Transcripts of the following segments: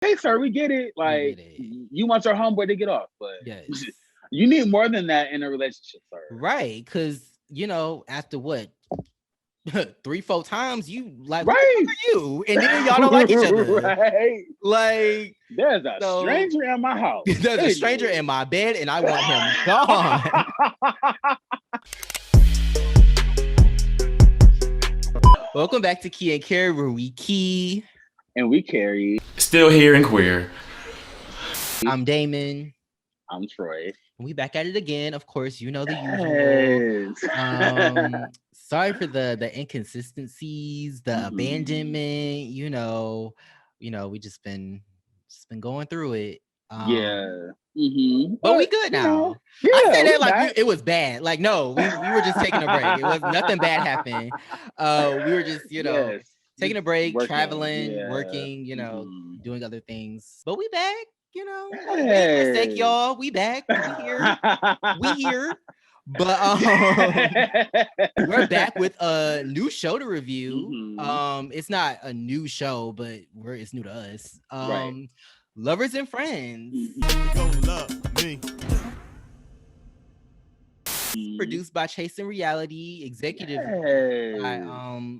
hey, sir, we get it. We Like, get it. you want your homeboy to get off, but Yes. you need more than that in a relationship, sir. Right. Cause after what? Three, four times, you like, who the Right. fuck are you? And then y'all don't like each other. Right. Like, There's a so stranger in my house. there's a stranger in my bed and I want him gone. Welcome back to Key and Carry, where we key. And we carry. Still here and queer. I'm Damon. I'm Troy. And we back at it again. Of course, you know the usual. Yes. Sorry for the inconsistencies, the abandonment. We just been going through it. Yeah. But we good now. Yeah, I say that like back. it was bad. Like, no, we were just taking a break. It was nothing bad happened. We were just, Yes. taking a break, Working, traveling, yeah. working, doing other things. But we back, we ain't Hey. mistake, y'all. We back. We here. We here. But we're back with a new show to review. It's not a new show, but it's new to us. Right. Lovers and Friends. Don't love me. Produced by Chasing Reality, executive by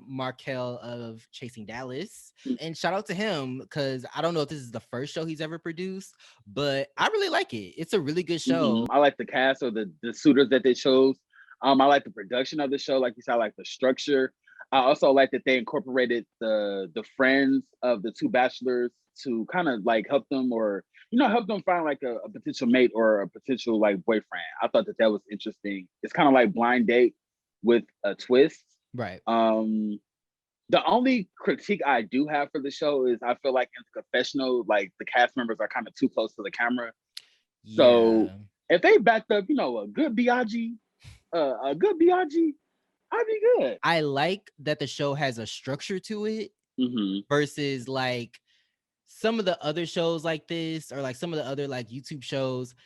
Markel of Chasing Dallas. And shout out to him, because I don't know if this is the first show he's ever produced, but I really like it. It's a really good show. I like the cast or the suitors that they chose. I like the production of the show. Like you said, I like the structure. I also like that they incorporated the friends of the two bachelors to kind of like help them find like a potential mate or a potential like boyfriend. I thought that was interesting. It's kind of like Blind Date with a twist. Right. The only critique I do have for the show is I feel like in the confessional, like the cast members are kind of too close to the camera. Yeah. So if they backed up, a good BIG, I'd be good. I like that the show has a structure to it versus like some of the other shows like this, or like some of the other like YouTube shows.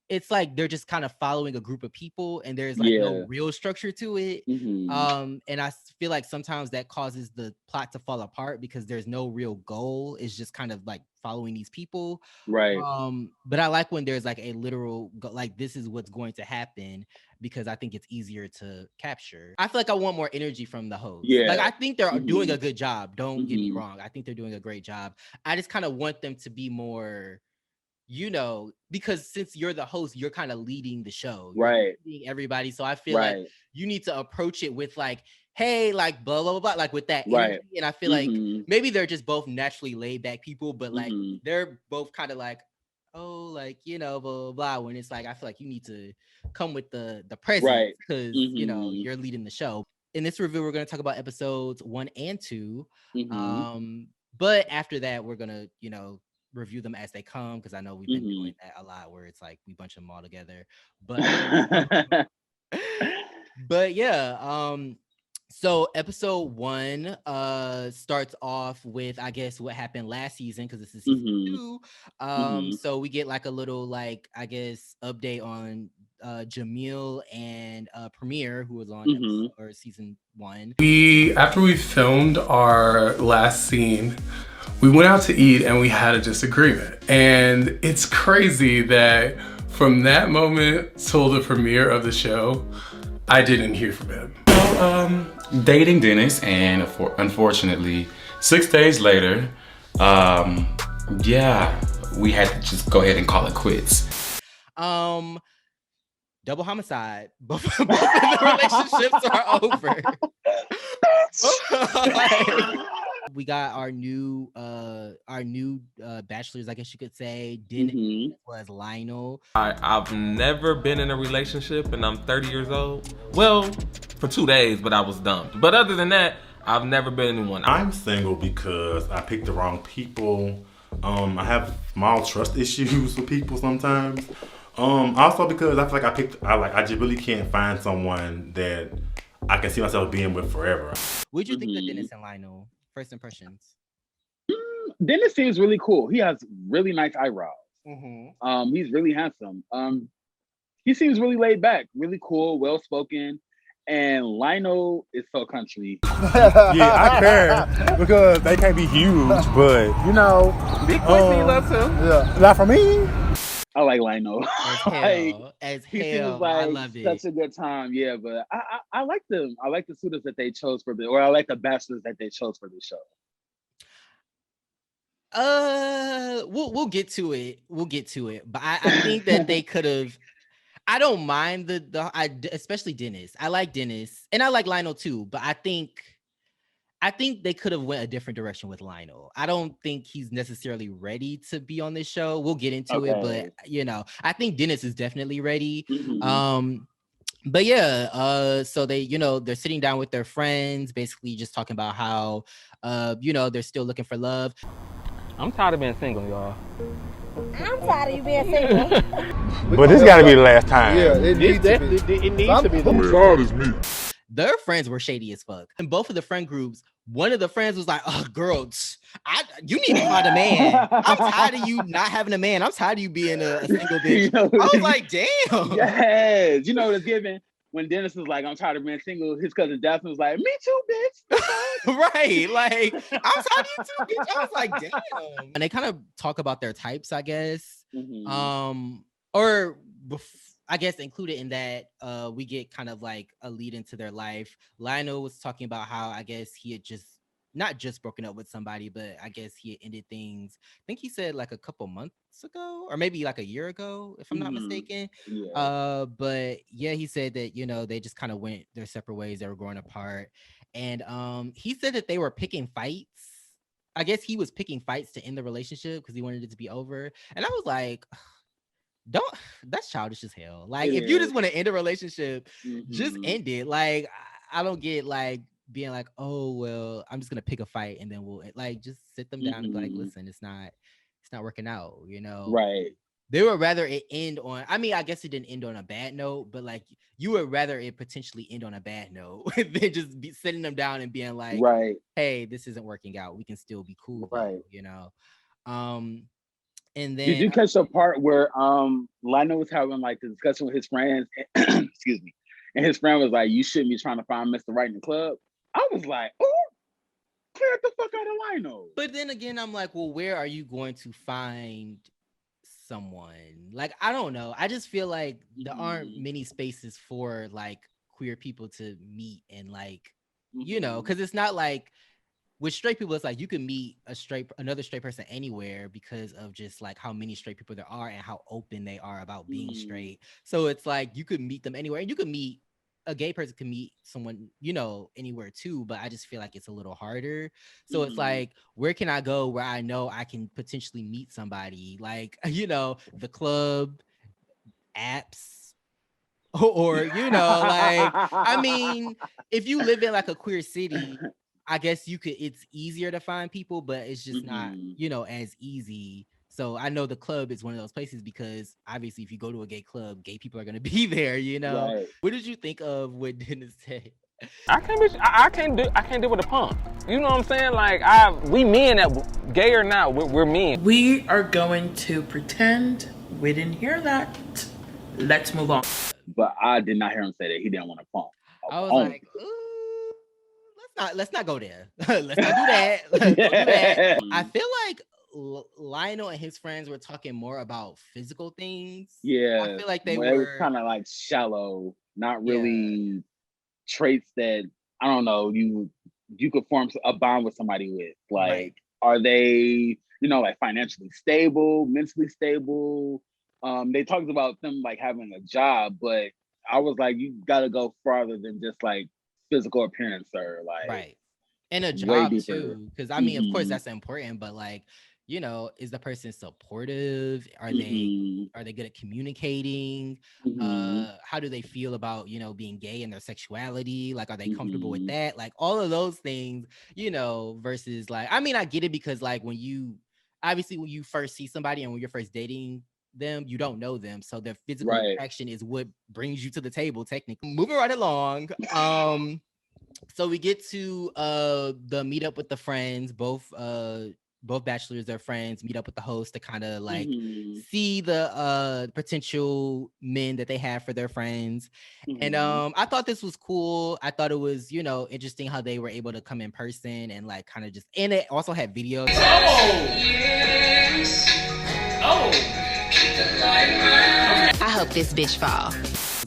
It's like they're just kind of following a group of people and there's like no real structure to it. And I feel like sometimes that causes the plot to fall apart because there's no real goal. It's just kind of like following these people. Right. But I like when there's like a literal, like, this is what's going to happen, because I think it's easier to capture. I feel like I want more energy from the host. Yeah. Like, I think they're doing a good job. Don't get me wrong. I think they're doing a great job. I just kind of want them to be more, because since you're the host, you're kind of leading the show. You're leading everybody. So I feel like you need to approach it with like, hey, like blah, blah, blah, blah, like with that energy. And I feel like maybe they're just both naturally laid back people, but like they're both kind of like, oh, like, blah, blah, blah. When it's like, I feel like you need to come with the presence because, you're leading the show. In this review, we're going to talk about episodes 1 and 2. But after that, we're going to, review them as they come, because I know we've been doing that a lot where it's like we bunch them all together. But but yeah, so episode 1 starts off with, I guess, what happened last season, because this is season 2. So we get like a little, like, I guess, update on Jamil and Premier, who was on episode, or season 1. After we filmed our last scene, we went out to eat and we had a disagreement. And it's crazy that from that moment till the premiere of the show, I didn't hear from him. So, dating Dennis, and unfortunately, 6 days later, we had to just go ahead and call it quits. Double homicide. Both of the relationships are over. We got our new bachelors, I guess you could say. Dennis was Lionel. I've never been in a relationship, and I'm 30 years old. Well, for 2 days, but I was dumped. But other than that, I've never been in one. I'm single because I picked the wrong people. I have small trust issues with people sometimes. Also because I feel like I just really can't find someone that I can see myself being with forever. What do you think of Dennis and Lionel? First impressions. Dennis seems really cool. He has really nice eyebrows. He's really handsome. He seems really laid back, really cool, well spoken, And Lionel is so country. Yeah, I care because they can't be huge, but you know, Big Quincy love too. Yeah, not for me. I like Lionel. As Like, hell. As he seems hell. like I love such it. a good time. Yeah, but I like them. I like the suitors that they chose for the, or I like the bachelors that they chose for the show. We'll get to it. We'll get to it. But I think that they could have. I don't mind especially Dennis. I like Dennis and I like Lionel too. But I think they could have went a different direction with Lionel. I don't think he's necessarily ready to be on this show. We'll get into it, but you know, I think Dennis is definitely ready. But yeah, so they, you know, they're sitting down with their friends, basically just talking about how, you know, they're still looking for love. I'm tired of being single, y'all. I'm tired of you being single. But this got to be the last time. Yeah, it needs to be. I'm tired as me. Their friends were shady as fuck. In both of the friend groups, one of the friends was like, "Oh, girl, you need to find a man. I'm tired of you not having a man. I'm tired of you being a single bitch." You know, I was like, "Damn." Yes. You know what it's given? When Dennis was like, "I'm tired of being single," his cousin Daphne was like, "Me too, bitch." Right. Like, I'm tired of you too, bitch. I was like, damn. And they kind of talk about their types, I guess. Or I guess included in that, we get kind of like a lead into their life. Lionel was talking about how I guess he had not just broken up with somebody, but I guess he had ended things. I think he said like a couple months ago, or maybe like a year ago, if I'm not mistaken. Yeah. But yeah, he said that, you know, they just kind of went their separate ways. They were growing apart. And he said that they were picking fights. I guess he was picking fights to end the relationship because he wanted it to be over. And I was like, that's childish as hell. Like, if you just want to end a relationship, just end it. Like, I don't get like being like, oh well, I'm just gonna pick a fight and then we'll like just sit them down and be like, listen, it's not working out, you know. Right. They would rather it end on, I mean, I guess it didn't end on a bad note, but like you would rather it potentially end on a bad note than just be sitting them down and being like, right, hey, this isn't working out. We can still be cool, right? Though, you know. And then did you catch the part where Lionel was having like the discussion with his friends? Excuse me, and his friend was like, "You shouldn't be trying to find Mr. Right in the club." I was like, "Oh, clear the fuck out of Lionel." But then again, I'm like, well, where are you going to find someone? Like, I don't know. I just feel like there aren't many spaces for like queer people to meet and like, you know, because it's not like with straight people, it's like you can meet another straight person anywhere because of just like how many straight people there are and how open they are about being straight. So it's like you could meet them anywhere, and you could meet a gay person can meet someone, you know, anywhere too. But I just feel like it's a little harder. So it's like, where can I go where I know I can potentially meet somebody? Like, you know, the club, apps, or you know, like, I mean, if you live in like a queer city, I guess it's easier to find people, but it's just not, you know, as easy. So I know the club is one of those places because obviously if you go to a gay club, gay people are going to be there, you know. Right. What did you think of what Dennis said? I can't deal with a punk. You know what I'm saying? Like, we men, that gay or not, we're men. We are going to pretend we didn't hear that. Let's move on. But I did not hear him say that he didn't want to punk. I was like, let's not go there. Let's not do that. Let's don't do that. I feel like Lionel and his friends were talking more about physical things. Yeah, I feel like they were kind of like shallow, not really traits that, I don't know, you could form a bond with somebody with. Like, are they, you know, like financially stable, mentally stable? They talked about them like having a job, but I was like, you got to go farther than just like physical appearance, or like and a job too, because I mean, of course that's important, but like, you know, is the person supportive? Are they good at communicating? How do they feel about, you know, being gay and their sexuality? Like, are they comfortable with that? Like, all of those things, you know, versus like, I mean, I get it, because like when you first see somebody and when you're first dating them, you don't know them, so their physical attraction is what brings you to the table, technically. Moving right along, so we get to the meetup with the friends. Both both bachelors are friends, meet up with the host to kind of like see the potential men that they have for their friends. And I thought this was cool. I thought it was, you know, interesting how they were able to come in person and like kind of just, and it also had videos. I hope this bitch fall.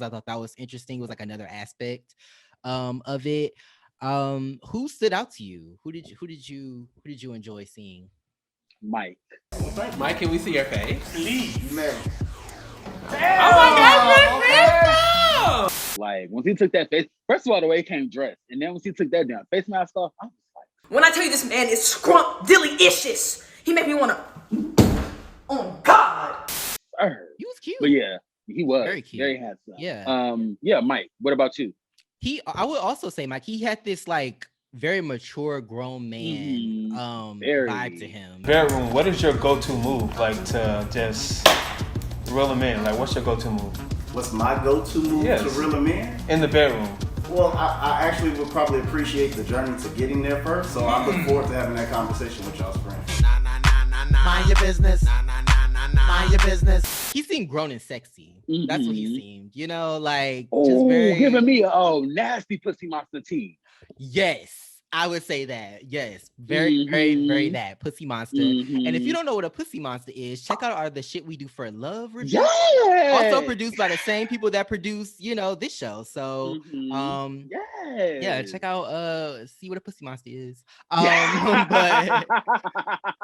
I thought that was interesting. It was like another aspect of it. Who stood out to you? Who did you enjoy seeing? Mike. Mike, can we see your face? Please. Man. Oh my gosh, like once he took that face, first of all, the way he came dressed, and then once he took that down face mask off, I was like, when I tell you this man is scrump-dilly-ishous, he made me wanna, oh God. Sir. He was cute. But yeah, he was very cute, very handsome. Yeah. Yeah, Mike. What about you? I would also say Mike. He had this like very mature, grown man vibe to him. Bedroom. What is your go-to move? Like to just reel him in? Like, what's your go-to move? What's my go-to move to reel him in? In the bedroom. Well, I actually would probably appreciate the journey to getting there first, so I look forward to having that conversation with y'all's friends. Mind your business. Mind your business. He seemed grown and sexy. That's what he seemed. You know, like just very giving me nasty pussy monster tea. Yes. I would say that. Yes. Very, very, very that. Pussy monster. And if you don't know what a pussy monster is, check out the Shit We Do for Love review. Yes! Also produced by the same people that produce, you know, this show. So yeah, check out see what a pussy monster is. But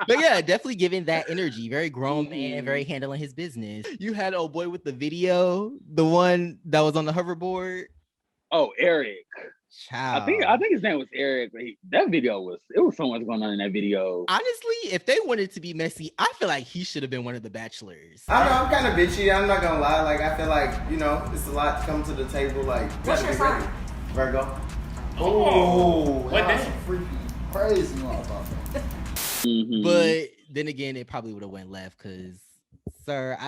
yeah, definitely giving that energy. Very grown man, very handling his business. You had old boy with the video, the one that was on the hoverboard. Oh, Eric. Child. I think his name was Eric, but that video was so much going on in that video. Honestly, if they wanted to be messy, I feel like he should have been one of the bachelors. I know, I'm kind of bitchy. I'm not gonna lie. Like, I feel like, you know, it's a lot to come to the table. Like, what's your sign? Virgo. Oh, what? That's a freaky, crazy motherfucker. But then again, it probably would have went left because, sir,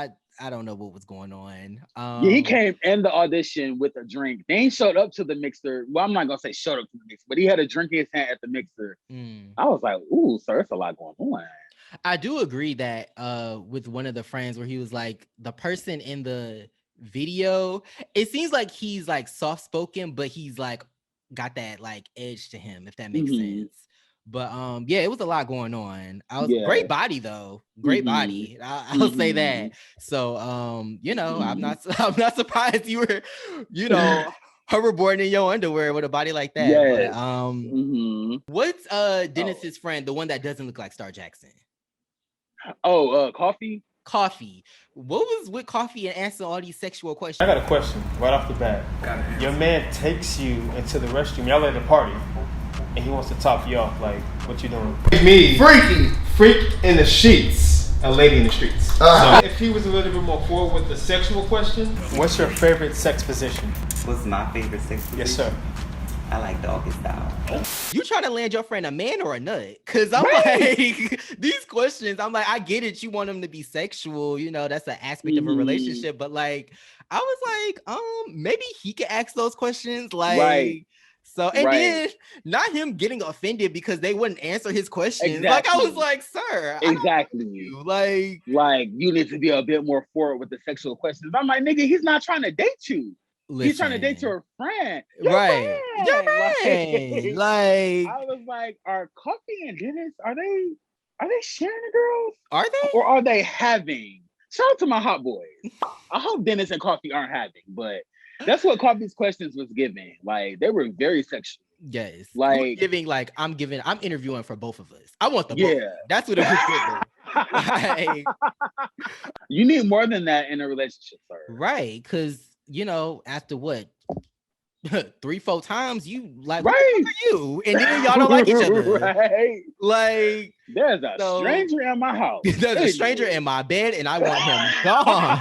I don't know what was going on. Yeah, he came in the audition with a drink. They ain't showed up to the mixer. Well, I'm not gonna say showed up to the mixer, but he had a drink in his hand at the mixer. I was like, ooh, sir, it's a lot going on. I do agree that with one of the friends where he was like, the person in the video, it seems like he's like soft spoken, but he's like got that like edge to him, if that makes sense. But yeah, it was a lot going on. Great body though. Great body. I'll say that. So you know, I'm not surprised you were, you know, hoverboarding in your underwear with a body like that. Yes. But, what's Dennis's friend, the one that doesn't look like Star Jackson? Coffee. Coffee. What was with Coffee and answering all these sexual questions? I got a question right off the bat. Your man takes you into the restroom. Y'all at a party. And he wants to top you off, like, what you doing? Me, freak in the sheets, a lady in the streets. So if he was a little bit more forward with the sexual question, what's your favorite sex position? What's my favorite sex position? Yes, sir. I like doggy style. You trying to land your friend a man or a nut? Cause I'm like, these questions, I'm like, I get it. You want him to be sexual, you know, that's an aspect of a relationship. But like, I was like, maybe he could ask those questions. Like, so, and then not him getting offended because they wouldn't answer his questions. Exactly. Like, I was like, sir. Exactly. Like, you need to be a bit more forward with the sexual questions. I'm like, nigga, he's not trying to date you. He's trying to date your friend. Your friend. Like, I was like, are Coffee and Dennis, are they sharing the girls? Are they? Or are they having? Shout out to my hot boys. I hope Dennis and Coffee aren't having, but that's what Coffee's questions was giving. Like, they were very sexual. Yes. Like giving, like, I'm interviewing for both of us. I want the both. That's what it was giving. Like, you need more than that in a relationship, sir. Right. Cause you know, after what 3-4 times, you like, what are you? And then y'all don't like each other. Right. Like, there's a stranger in my house. There's a stranger in my bed, and I want him gone.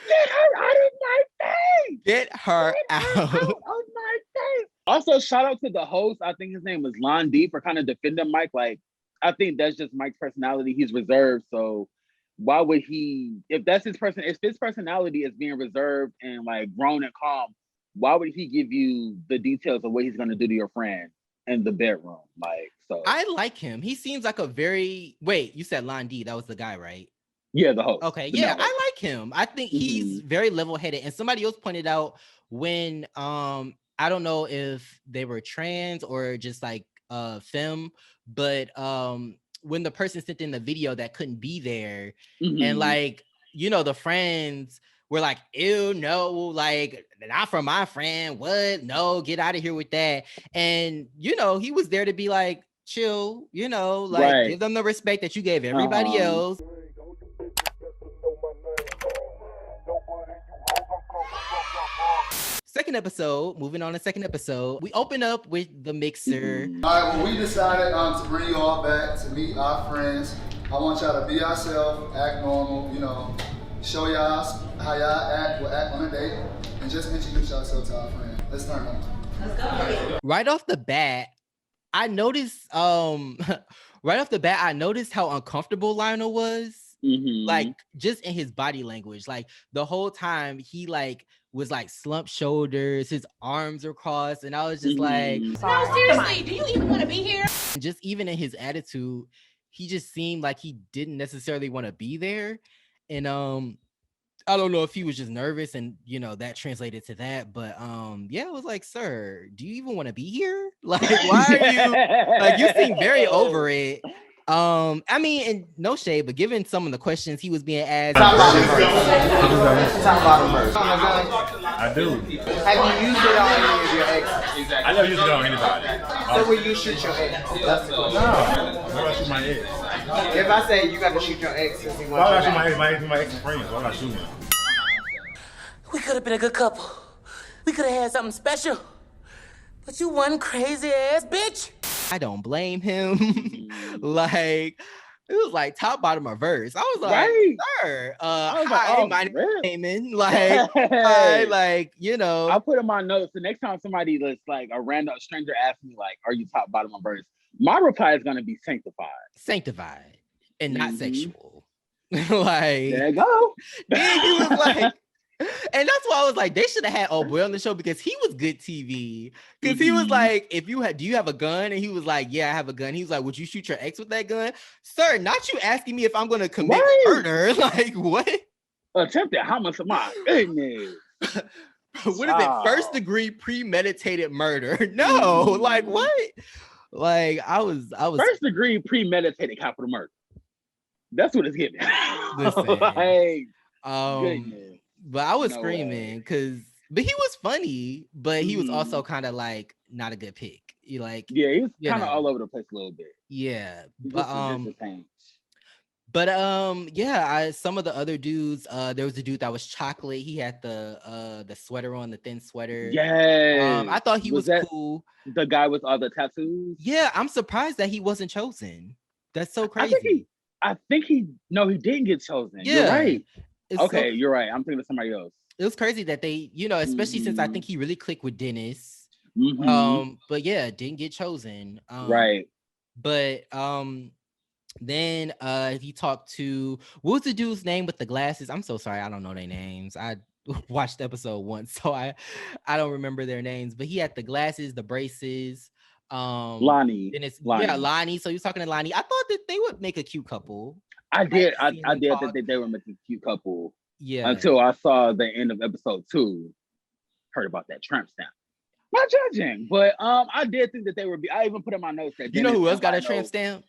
Get her out of my face! Get her out of my face! Also, shout out to the host. I think his name was Lon D for kind of defending Mike. Like, I think that's just Mike's personality. He's reserved, so why would he? If his personality is being reserved and like grown and calm, why would he give you the details of what he's gonna do to your friend in the bedroom? Like, So I like him. He seems like a very you said Lon D. That was the guy, right? Yeah, the host. Okay, yeah, I like him. I think he's very level-headed. And somebody else pointed out when I don't know if they were trans or just like femme, but when the person sent in the video that couldn't be there, and like, you know, the friends were like, ew, no, like not from my friend. What? No, get out of here with that. And you know, he was there to be like, chill, you know, like give them the respect that you gave everybody else. Second episode, moving on to second episode, we open up with the mixer. All right, well, we decided to bring you all back to meet our friends. I want y'all to be yourself, act normal, you know, show y'all how y'all act on a date, and just introduce yourself to our friends. Let's turn on. Let's go. Right off the bat, I noticed how uncomfortable Lionel was. Like just in his body language, like the whole time he like was like slumped shoulders, his arms are crossed, and I was just like, no, seriously, do you even want to be here? Just even in his attitude, he just seemed like he didn't necessarily want to be there. And I don't know if he was just nervous and you know that translated to that, but yeah, it was like, sir, do you even want to be here? Like, why are you like, you seem very over it. I mean, and no shade, but given some of the questions he was being asked. Top bottom verse. I do. Have you used it on any of your exes? Exactly. I never used it on anybody. So will you shoot your ex? That's the question. No. Why would I shoot my ex? If I say you got to shoot your ex, since he why would I shoot my ex? My ex is friends. Why would I shoot him? We could have been a good couple. We could have had something special. But you one crazy ass bitch. I don't blame him. Like, it was like top, bottom, or verse. I was like, sir, hi, my name is like, hi, like, you know. I put in my notes, the next time somebody that's like a random stranger asks me, like, are you top, bottom, or verse? My reply is going to be sanctified. Sanctified and not sexual. Like, there you go. Then he was like, and that's why I was like, they should have had Old Boy on the show because he was good TV. Because he was like, do you have a gun? And he was like, yeah, I have a gun. He was like, would you shoot your ex with that gun? Sir, not you asking me if I'm going to commit murder. Like, what? Attempted homicide. My goodness. What is it? First degree premeditated murder? No, like what? Like I was first degree premeditated capital murder. That's what it's giving. Listen, like, goodness. But I was screaming but he was funny, but he was also kind of like not a good pick. You like, yeah, he was kind of all over the place a little bit. Yeah, some of the other dudes. There was a dude that was chocolate. He had the sweater on, the thin sweater. Yeah, I thought he was cool. The guy with all the tattoos. Yeah, I'm surprised that he wasn't chosen. That's so crazy. I think he didn't get chosen. Yeah. You're right. You're right. I'm thinking of somebody else. It was crazy that they, you know, especially since I think he really clicked with Dennis. But yeah, didn't get chosen. Right. But then he talked to, what was the dude's name with the glasses? I'm so sorry, I don't know their names. I watched episode once, so I don't remember their names. But he had the glasses, the braces. Lonnie. Yeah, Lonnie. So he was talking to Lonnie. I thought that they would make a cute couple. I did think they were making a cute couple. Yeah. Until I saw the end of episode 2. Heard about that tramp stamp. Not judging, but I did think that they would be. I even put in my notes that you know who else got a tramp stamp?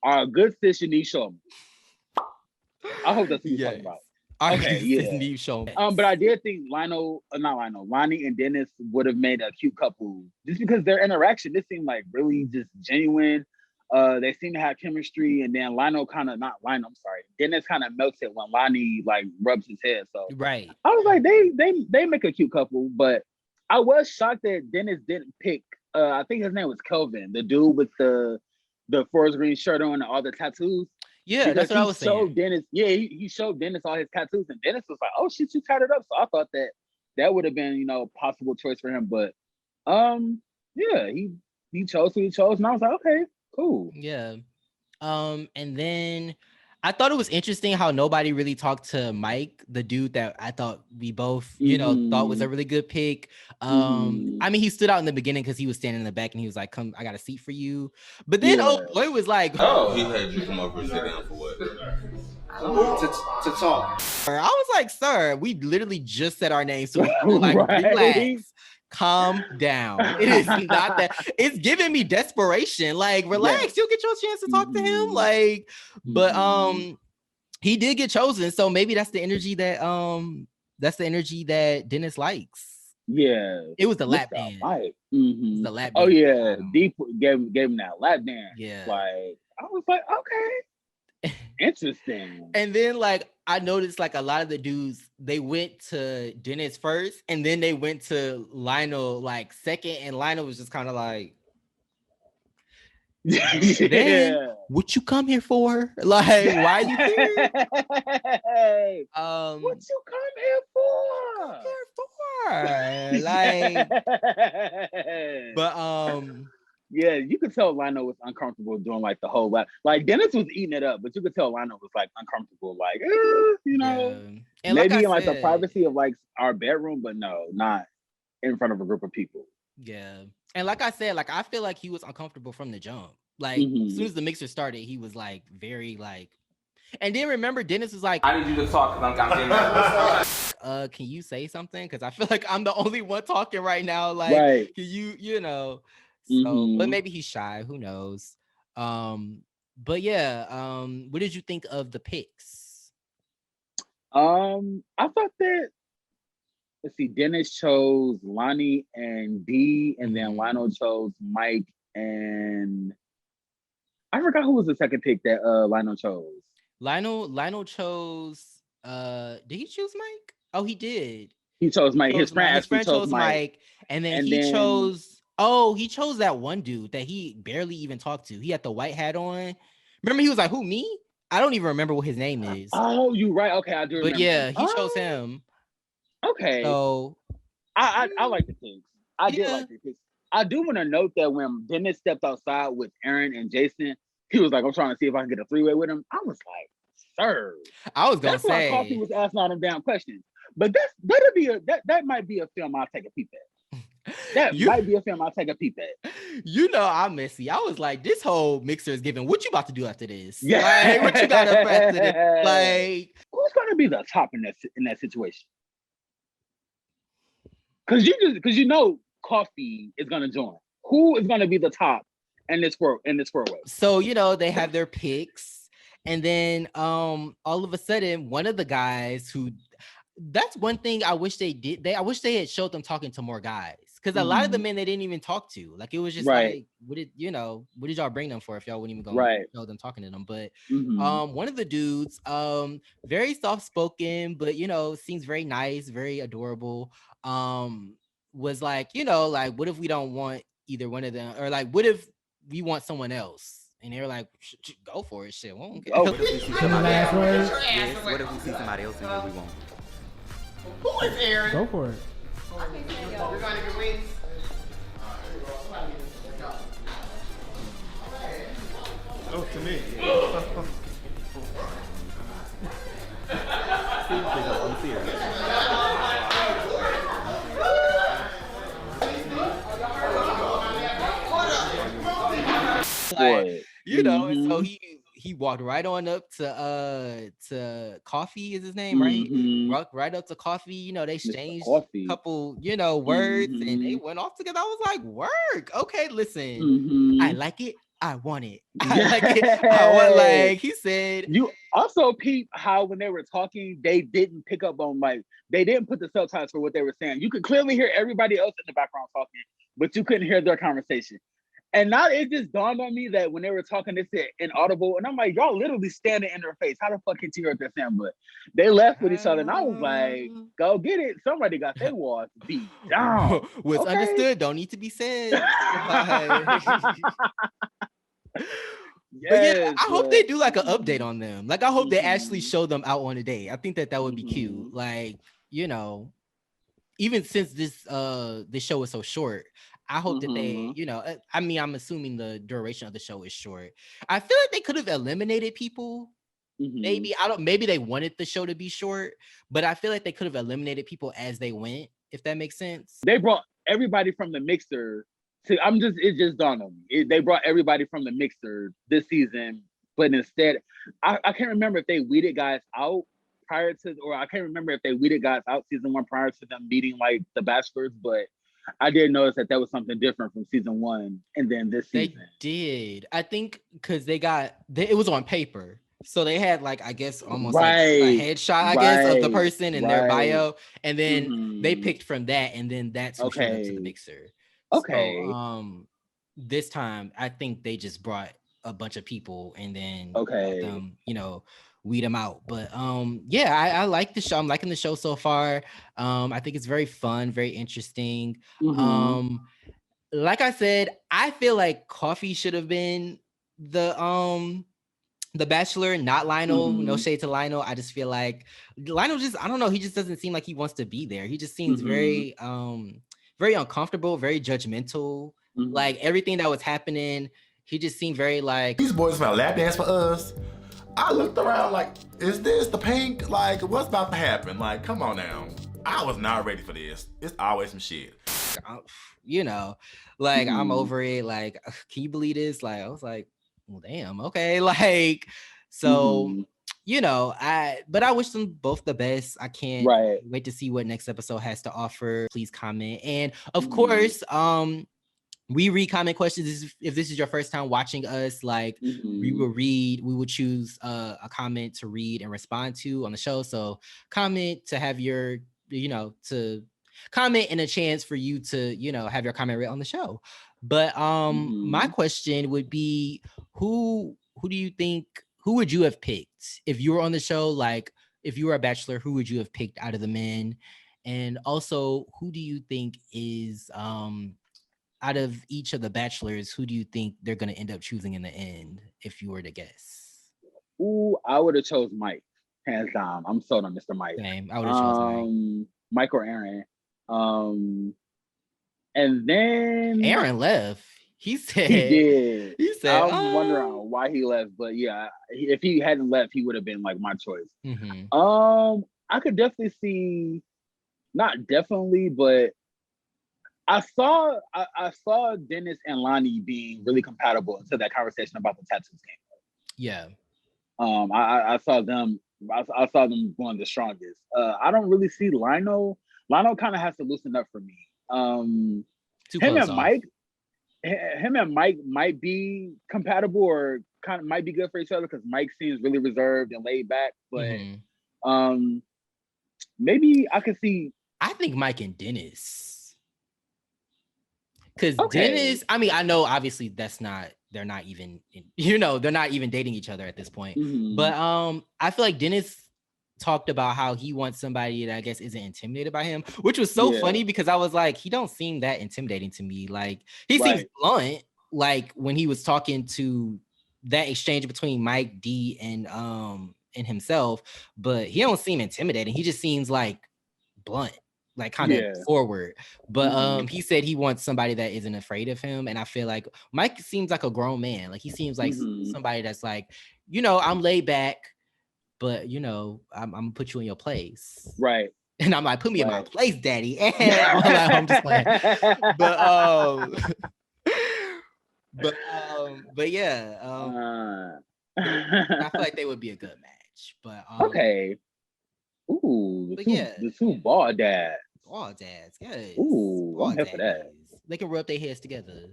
Our good sis Shanice Shulman. I hope that's what you're talking about. But I did think Lonnie and Dennis would have made a cute couple just because their interaction. This seemed like really just genuine. They seem to have chemistry, and then Dennis kind of melts it when Lonnie like rubs his head. So right, I was like, they make a cute couple, but I was shocked that Dennis didn't pick. I think his name was Kelvin, the dude with the forest green shirt on and all the tattoos. Yeah, that's what I was saying. He showed Dennis all his tattoos, and Dennis was like, "Oh shit, you tatted up." So I thought that would have been a possible choice for him, but he chose who he chose, and I was like, okay. Cool. Yeah. And then I thought it was interesting how nobody really talked to Mike, the dude that I thought we both, you know, thought was a really good pick. I mean, he stood out in the beginning because he was standing in the back and he was like, "Come, I got a seat for you." But then old boy was like, "Oh, he had you come over and sit down for what?" To talk. I was like, "Sir, we literally just said our names, so like, relax, calm down. It is not that. It's giving me desperation. Like, relax, you'll get your chance to talk to him. Like, but he did get chosen, so maybe that's the energy that Dennis likes. Yeah, it was the lap dance. The lap Oh dance. yeah, Deep gave him that lap dance. Yeah, like I was like, okay, interesting. And then like I noticed like a lot of the dudes, they went to Dennis first, and then they went to Lionel like second, and Lionel was just kind of like, "Man, what you come here for? Like, why are you here? What you come here for? Like, but yeah, you could tell Lionel was uncomfortable doing like the whole lap. Like Dennis was eating it up, but you could tell Lionel was like uncomfortable, like you know, and maybe like in like the said, privacy of like our bedroom, but no, not in front of a group of people. Yeah, and like I said, like I feel like he was uncomfortable from the jump. Like as soon as the mixer started, he was like very like. And then remember, Dennis was like, "I need you to talk because I'm getting can you say something? Because I feel like I'm the only one talking right now. Like, can you know? So, but maybe he's shy. Who knows? But yeah, what did you think of the picks? I thought that. Let's see. Dennis chose Lonnie and D, and then Lionel chose Mike and I forgot who was the second pick that Lionel chose. Lionel chose. Did he choose Mike? Oh, he did. He chose Mike. His friend chose Mike, and then he chose. Oh, he chose that one dude that he barely even talked to. He had the white hat on. Remember, he was like, "Who, me?" I don't even remember what his name is. Oh, you right. Okay, I do remember. But yeah, he chose him. Okay. So I like the picks. I did like the picks. I do want to note that when Dennis stepped outside with Aaron and Jason, he was like, "I'm trying to see if I can get a three-way with him." I was like, "Sir," I was gonna say. Why Coffee was asking all them damn questions. But that might be a film I'll take a peep at. That might be a film I'll take a peep at. You know, I'm messy. I was like, this whole mixer is giving. What you about to do after this? Yeah. Like, what you got up after this? Like, who's gonna be the top in that situation? Because you know Coffee is gonna join. Who is gonna be the top in this world? So you know they have their picks, and then all of a sudden one of the guys who. That's one thing I wish they did. I wish they had showed them talking to more guys, because a lot of the men they didn't even talk to. Like it was just like, what did y'all bring them for if y'all wouldn't even go show them talking to them? But one of the dudes, very soft spoken, but you know, seems very nice, very adorable. Was like, you know, like what if we don't want either one of them, or like what if we want someone else? And they were like, go for it, shit. What if we see somebody else? Yes. What if we see somebody else and what we want? Who is Aaron? Go for it. We're going to get wings. Oh, to me. I'm serious. Like, you know, and so he walked right on up to Coffee is his name, right? Walked right up to Coffee. You know, they exchanged a couple, you know, words, and they went off together. I was like, work. Okay, listen, I like it. I want it. I like it. I want, like he said. You also peep how when they were talking, they didn't pick up on they didn't put the subtitles for what they were saying. You could clearly hear everybody else in the background talking, but you couldn't hear their conversation. And now it just dawned on me that when they were talking, they said inaudible. And I'm like, y'all literally standing in their face. How the fuck can't you hear what they're saying? But they left with each other. And I was like, go get it. Somebody got their walls beat down. What's understood don't need to be said. Yeah, I hope they do like an update on them. Like, I hope they actually show them out on a date. I think that would be cute. Like, you know, even since this show is so short, I hope that they, you know, I mean, I'm assuming the duration of the show is short. I feel like they could have eliminated people maybe maybe they wanted the show to be short, but I feel like they could have eliminated people as they went, if that makes sense. They brought everybody from the mixer to it just dawned on me. They brought everybody from the mixer this season, but instead I can't remember if they weeded guys out prior to, or I can't remember if they weeded guys out season 1 prior to them meeting like the bachelors, but I did notice that was something different from season 1 and then this season. They did. I think because it was on paper. So they had like, I guess almost like a headshot, I guess, of the person in their bio. And then they picked from that, and then that's who showed up to the mixer. Okay. So this time I think they just brought a bunch of people and then let them, weed them out. But yeah, I like the show. I'm liking the show so far. I think it's very fun, very interesting. Like I said, I feel like Coffee should have been the Bachelor, not Lionel. No shade to Lionel. I just feel like Lionel I don't know, he just doesn't seem like he wants to be there. He just seems very very uncomfortable, very judgmental. Like everything that was happening, he just seemed very like, these boys about lap dance for us. I looked around like, is this the pink? Like, what's about to happen? Like, come on now. I was not ready for this. It's always some shit. Like I'm over it. Like, can you believe this? Like, I was like, well, damn, okay. Like, so but I wish them both the best. I can't wait to see what next episode has to offer. Please comment. And of course, we read comment questions. If this is your first time watching us, like we will choose a comment to read and respond to on the show. So comment to have your, to comment and a chance for you to, have your comment read on the show. But my question would be, who do you think, who would you have picked if you were on the show? Like, if you were a bachelor, who would you have picked out of the men? And also, who do you think is out of each of the bachelors, who do you think they're going to end up choosing in the end, if you were to guess? Ooh, I would have chose Mike, hands down. I'm sold on Mr. Mike. Same. I would have chose Mike. Mike or Aaron. And then Aaron left. He said he did. He said, I'm wondering why he left, but yeah, if he hadn't left, he would have been like my choice. I could definitely see, not definitely, but I saw Dennis and Lonnie being really compatible until that conversation about the tattoos came up. Yeah. I saw them. I saw them going the strongest. I don't really see Lionel. Lionel kind of has to loosen up for me. Him and Mike might be compatible, or kind of might be good for each other, because Mike seems really reserved and laid back. But maybe I could see. I think Mike and Dennis, because Dennis. I mean, I know obviously they're not even dating each other at this point. But I feel like Dennis talked about how he wants somebody that I guess isn't intimidated by him, which was so funny, because I was like, he don't seem that intimidating to me. Like, he seems blunt, like when he was talking to that exchange between Mike D and himself, but he don't seem intimidating. He just seems like blunt, like kind of forward. But he said he wants somebody that isn't afraid of him, and I feel like Mike seems like a grown man. Like, he seems like somebody that's like, I'm laid back, but I'm gonna put you in your place, right? And I'm like, put me in my place, daddy. And I'm just playing. But yeah, I feel like they would be a good match. But ooh, the two ball dads. Ball dads, yes. Ooh, I'm here for that. They can rub their heads together.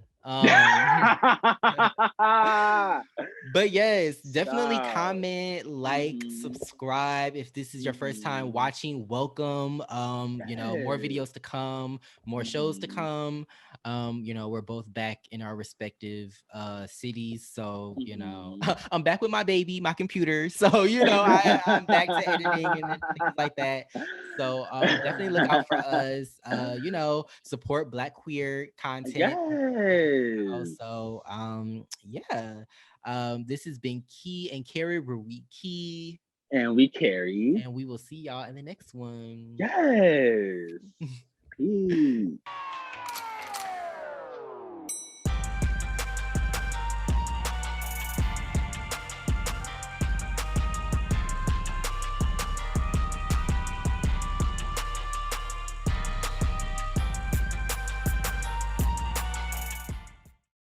But yes, definitely comment, like, subscribe if this is your first time watching. Welcome. More videos to come, more shows to come. We're both back in our respective cities, so I'm back with my baby, my computer, so I'm back to editing and things like that. So definitely look out for us. Support Black queer content. Also, this has been Key and Carry, where we key and we carry, and we will see y'all in the next one. Yes. Peace.